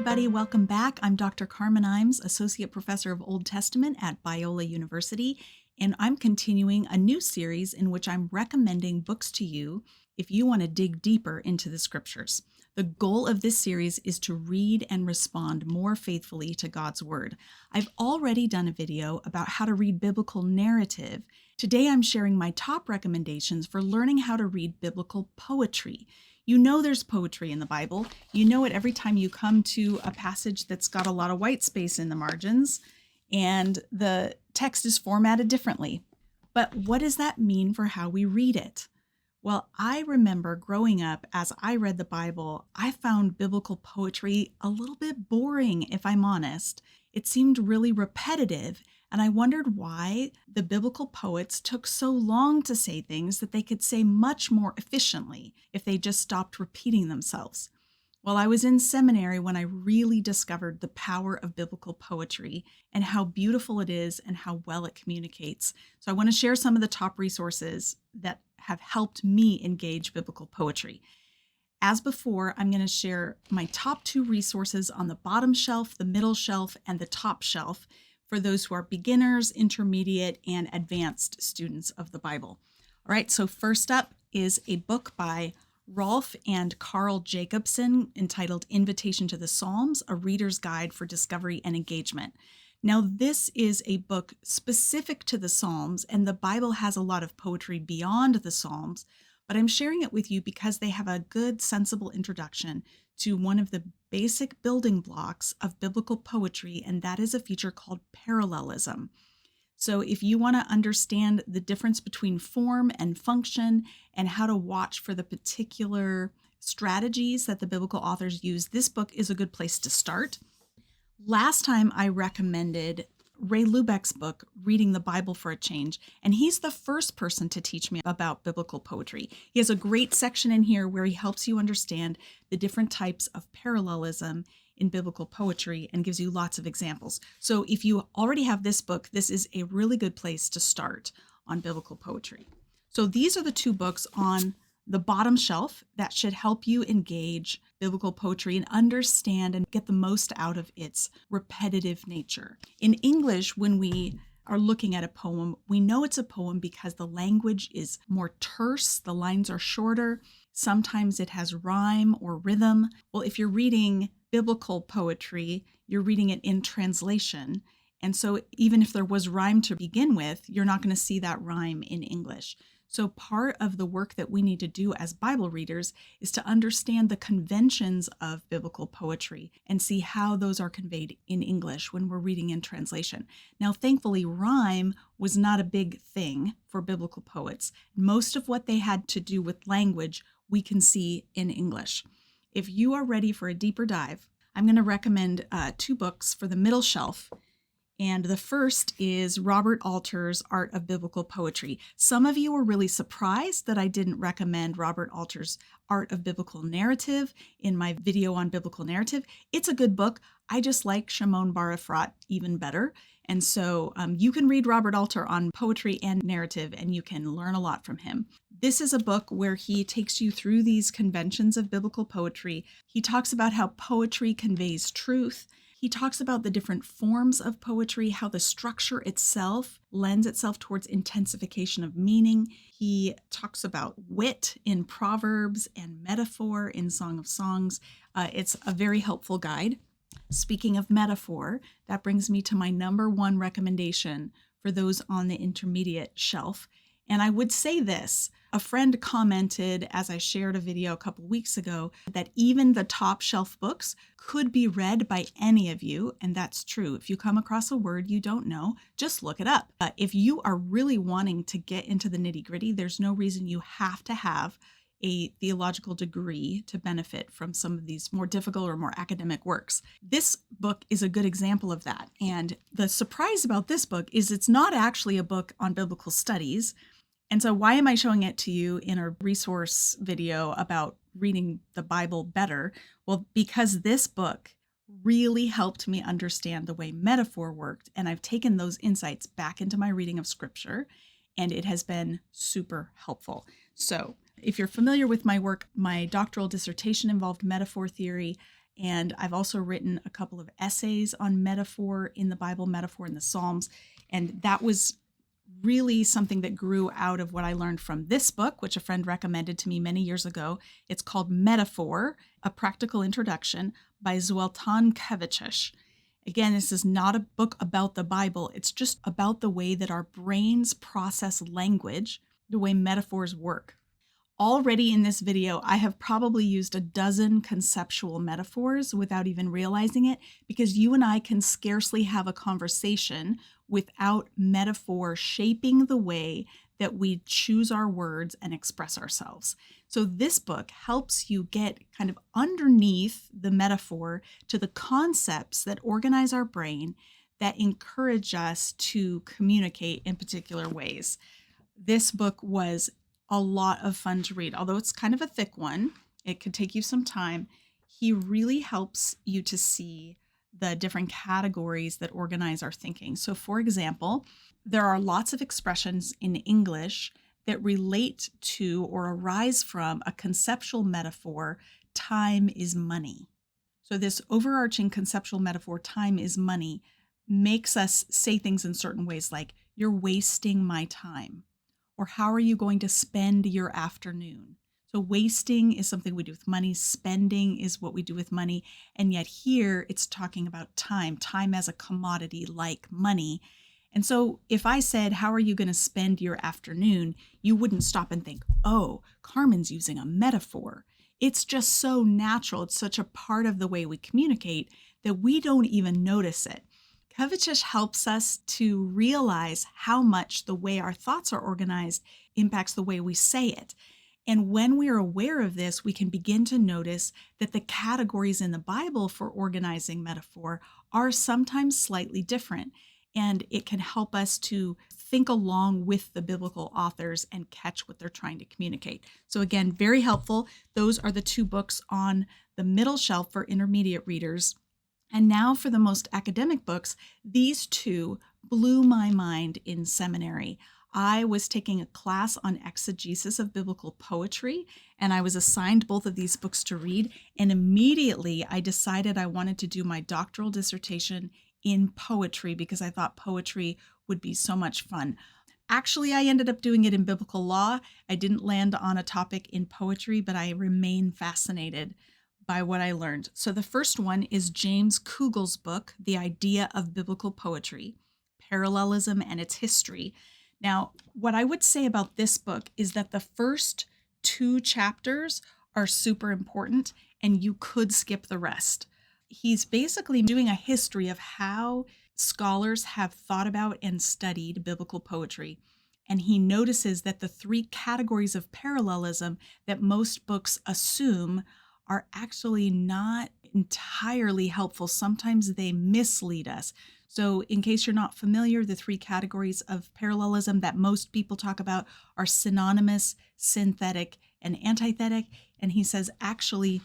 everybody. Welcome back. I'm Dr. Carmen Imes, Associate Professor of Old Testament at Biola University, and I'm continuing a new series in which I'm recommending books to you if you want to dig deeper into the scriptures. The goal of this series is to read and respond more faithfully to God's Word. I've already done a video about how to read biblical narrative. Today I'm sharing my top recommendations for learning how to read biblical poetry. You know there's poetry in the Bible. You know it every time you come to a passage that's got a lot of white space in the margins and the text is formatted differently. But what does that mean for how we read it? Well, I remember growing up, as I read the Bible, I found biblical poetry a little bit boring, if I'm honest. It seemed really repetitive, and I wondered why the biblical poets took so long to say things that they could say much more efficiently if they just stopped repeating themselves. Well, I was in seminary when I really discovered the power of biblical poetry and how beautiful it is and how well it communicates. So I want to share some of the top resources that have helped me engage biblical poetry. As before, I'm going to share my top 2 resources on the bottom shelf, the middle shelf, and the top shelf for those who are beginners, intermediate, and advanced students of the Bible. All right, so first up is a book by Rolf and Karl Jacobson entitled Invitation to the Psalms, A Reader's Guide for Discovery and Engagement. Now, this is a book specific to the Psalms, and the Bible has a lot of poetry beyond the Psalms, but I'm sharing it with you because they have a good, sensible introduction to one of the basic building blocks of biblical poetry, and that is a feature called parallelism. So if you want to understand the difference between form and function and how to watch for the particular strategies that the biblical authors use, this book is a good place to start. Last time I recommended Ray Lubeck's book, Reading the Bible for a Change, and he's the first person to teach me about biblical poetry. He has a great section in here where he helps you understand the different types of parallelism in biblical poetry and gives you lots of examples. So if you already have this book, this is a really good place to start on biblical poetry. So these are the 2 books on the bottom shelf that should help you engage biblical poetry and understand and get the most out of its repetitive nature. In English, when we are looking at a poem, we know it's a poem because the language is more terse, the lines are shorter, sometimes it has rhyme or rhythm. Well, if you're reading biblical poetry, you're reading it in translation. And so even if there was rhyme to begin with, you're not going to see that rhyme in English. So part of the work that we need to do as Bible readers is to understand the conventions of biblical poetry and see how those are conveyed in English when we're reading in translation. Now, thankfully, rhyme was not a big thing for biblical poets. Most of what they had to do with language, we can see in English. If you are ready for a deeper dive, I'm going to recommend 2 books for the middle shelf. And the first is Robert Alter's Art of Biblical Poetry. Some of you were really surprised that I didn't recommend Robert Alter's Art of Biblical Narrative in my video on biblical narrative. It's a good book. I just like Shimon Bar Ephraim even better. And so you can read Robert Alter on poetry and narrative, and you can learn a lot from him. This is a book where he takes you through these conventions of biblical poetry. He talks about how poetry conveys truth. He talks about the different forms of poetry, how the structure itself lends itself towards intensification of meaning. He talks about wit in Proverbs and metaphor in Song of Songs. It's a very helpful guide. Speaking of metaphor, that brings me to my number 1 recommendation for those on the intermediate shelf. And I would say this, a friend commented as I shared a video a couple weeks ago that even the top shelf books could be read by any of you, and that's true. If you come across a word you don't know, just look it up. If you are really wanting to get into the nitty-gritty, there's no reason you have to have a theological degree to benefit from some of these more difficult or more academic works. This book is a good example of that. And the surprise about this book is it's not actually a book on biblical studies. And so why am I showing it to you in a resource video about reading the Bible better? Well, because this book really helped me understand the way metaphor worked. And I've taken those insights back into my reading of scripture, and it has been super helpful. So if you're familiar with my work, my doctoral dissertation involved metaphor theory, And I've also written a couple of essays on metaphor in the Bible, metaphor in the Psalms. And that was really something that grew out of what I learned from this book, which a friend recommended to me many years ago. It's called Metaphor, A Practical Introduction by Zoltán Kövecses. Again, this is not a book about the Bible. It's just about the way that our brains process language, the way metaphors work. Already in this video, I have probably used a dozen conceptual metaphors without even realizing it, because you and I can scarcely have a conversation without metaphor shaping the way that we choose our words and express ourselves. So this book helps you get kind of underneath the metaphor to the concepts that organize our brain, that encourage us to communicate in particular ways. This book was a lot of fun to read. Although it's kind of a thick one, it could take you some time. He really helps you to see the different categories that organize our thinking. So for example, there are lots of expressions in English that relate to or arise from a conceptual metaphor, time is money. So this overarching conceptual metaphor, time is money, makes us say things in certain ways like, you're wasting my time. Or how are you going to spend your afternoon? So wasting is something we do with money. Spending is what we do with money. And yet here it's talking about time as a commodity like money. And so if I said, how are you going to spend your afternoon? You wouldn't stop and think, oh, Carmen's using a metaphor. It's just so natural. It's such a part of the way we communicate that we don't even notice it. Kövecses helps us to realize how much the way our thoughts are organized impacts the way we say it. And when we are aware of this, we can begin to notice that the categories in the Bible for organizing metaphor are sometimes slightly different. And it can help us to think along with the biblical authors and catch what they're trying to communicate. So again, very helpful. Those are the two books on the middle shelf for intermediate readers. And now for the most academic books, these two blew my mind in seminary. I was taking a class on exegesis of biblical poetry, and I was assigned both of these books to read. And immediately I decided I wanted to do my doctoral dissertation in poetry because I thought poetry would be so much fun. Actually, I ended up doing it in biblical law. I didn't land on a topic in poetry, but I remain fascinated by what I learned. So the first one is James Kugel's book, The Idea of Biblical Poetry, Parallelism and Its History. Now, what I would say about this book is that the first two chapters are super important and you could skip the rest. He's basically doing a history of how scholars have thought about and studied biblical poetry. And he notices that the three categories of parallelism that most books assume are actually not entirely helpful. Sometimes they mislead us. So in case you're not familiar, the three categories of parallelism that most people talk about are synonymous, synthetic, and antithetic. And he says actually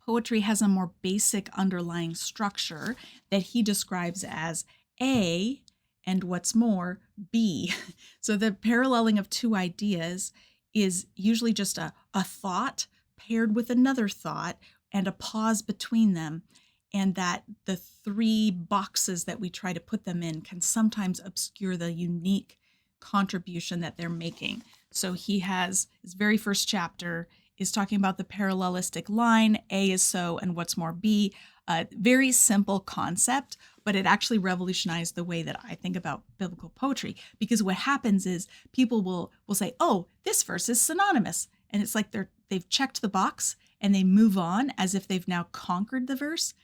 poetry has a more basic underlying structure that he describes as A, and what's more, B. So the paralleling of two ideas is usually just a thought paired with another thought and a pause between them, and that the three boxes that we try to put them in can sometimes obscure the unique contribution that they're making. So he has his very first chapter is talking about the parallelistic line, A is so, and what's more, B. Very simple concept, but it actually revolutionized the way that I think about biblical poetry, because what happens is people will say, oh, this verse is synonymous. And it's like they've checked the box and they move on as if they've now conquered the verse,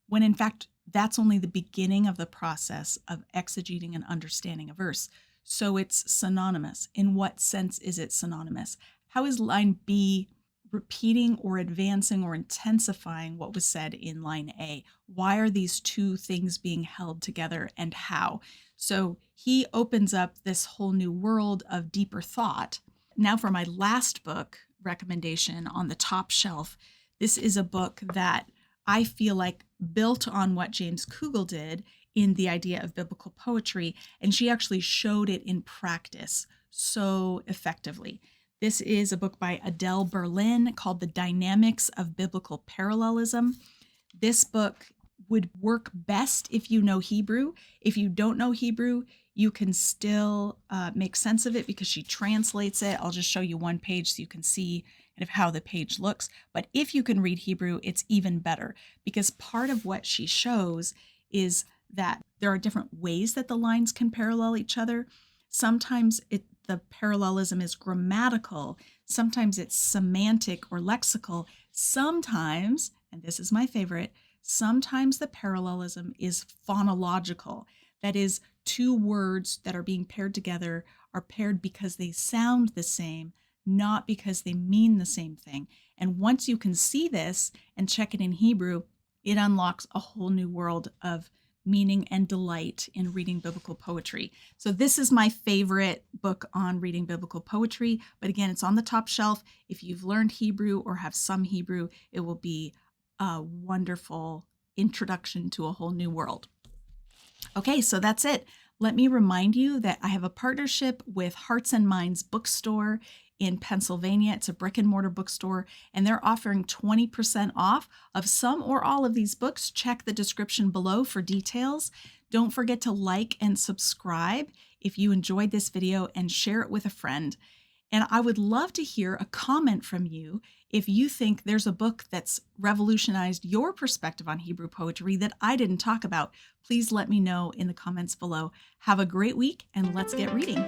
when in fact, that's only the beginning of the process of exegeting and understanding a verse. So it's synonymous. In what sense is it synonymous? How is line B repeating or advancing or intensifying what was said in line A? Why are these two things being held together and how? So he opens up this whole new world of deeper thought. Now for my last book recommendation on the top shelf, this is a book that I feel like built on what James Kugel did in The Idea of Biblical Poetry, and she actually showed it in practice so effectively. This is a book by Adele Berlin called The Dynamics of Biblical Parallelism. This book would work best if you know Hebrew. If you don't know Hebrew, you can still make sense of it because she translates it. I'll just show you one page so you can see kind of how the page looks. But if you can read Hebrew, it's even better, because part of what she shows is that there are different ways that the lines can parallel each other. Sometimes the parallelism is grammatical. Sometimes it's semantic or lexical. Sometimes, and this is my favorite, sometimes the parallelism is phonological. That is, two words that are being paired together are paired because they sound the same, not because they mean the same thing. And once you can see this and check it in Hebrew, it unlocks a whole new world of meaning and delight in reading biblical poetry. So this is my favorite book on reading biblical poetry. But again, it's on the top shelf. If you've learned Hebrew or have some Hebrew, it will be a wonderful introduction to a whole new world. Okay, so that's it. Let me remind you that I have a partnership with Hearts and Minds Bookstore in Pennsylvania. It's a brick and mortar bookstore, and they're offering 20% off of some or all of these books. Check the description below for details. Don't forget to like and subscribe if you enjoyed this video, and share it with a friend. And I would love to hear a comment from you if you think there's a book that's revolutionized your perspective on Hebrew poetry that I didn't talk about. Please let me know in the comments below. Have a great week, and let's get reading.